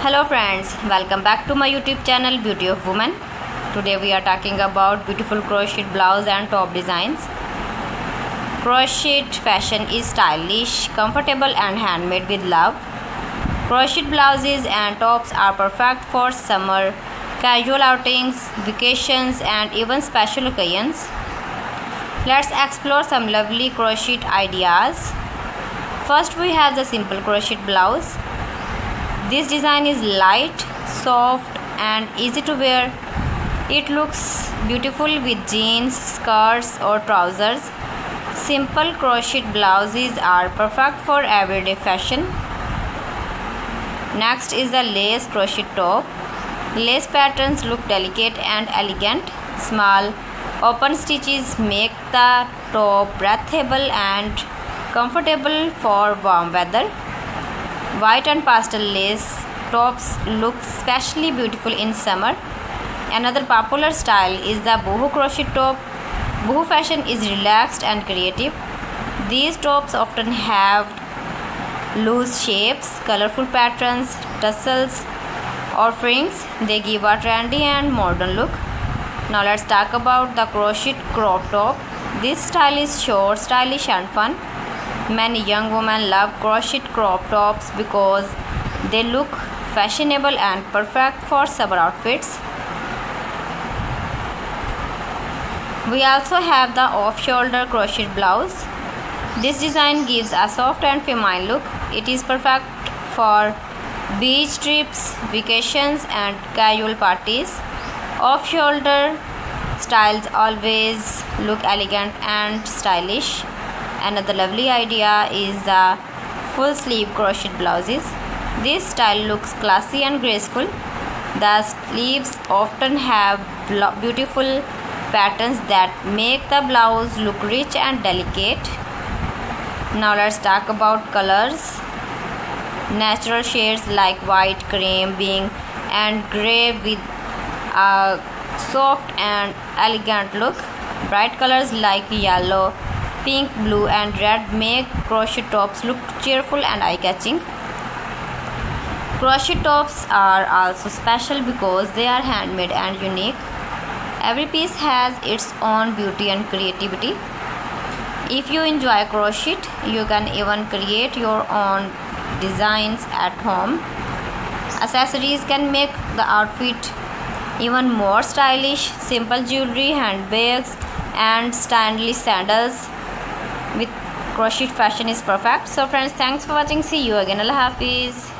Hello friends, welcome back to my YouTube channel Beauty of Woman. Today we are talking about beautiful crochet blouse and top designs. Crochet fashion is stylish, comfortable and handmade with love. Crochet blouses and tops are perfect for summer, casual outings, vacations and even special occasions. Let's explore some lovely crochet ideas. First we have the simple crochet blouse. This design is light, soft and easy to wear. It looks beautiful with jeans, skirts or trousers. Simple crochet blouses are perfect for everyday fashion. Next is the lace crochet top. Lace patterns look delicate and elegant. Small open stitches make the top breathable and comfortable for warm weather. White and pastel lace tops look especially beautiful in summer. Another popular style is the boho crochet top. Boho fashion is relaxed and creative. These tops often have loose shapes, colorful patterns, tassels or fringes. They give a trendy and modern look. Now let's talk about the crochet crop top. This style is short, stylish and fun. Many young women love crochet crop tops because they look fashionable and perfect for summer outfits. We also have the off-shoulder crochet blouse. This design gives a soft and feminine look. It is perfect for beach trips, vacations and casual parties. Off-shoulder styles always look elegant and stylish. Another lovely idea is the full sleeve crochet blouses. This style looks classy and graceful. The sleeves often have beautiful patterns that make the blouse look rich and delicate. Now let's talk about colors. Natural shades like white, cream, beige and grey with a soft and elegant look. Bright colors like yellow, pink, blue and red make crochet tops look cheerful and eye-catching. Crochet tops are also special because they are handmade and unique. Every piece has its own beauty and creativity. If you enjoy crochet, you can even create your own designs at home. Accessories can make the outfit even more stylish. Simple jewelry, handbags and stylish sandals with crochet fashion is perfect. So friends, thanks for watching. See you again. Allah Hafiz.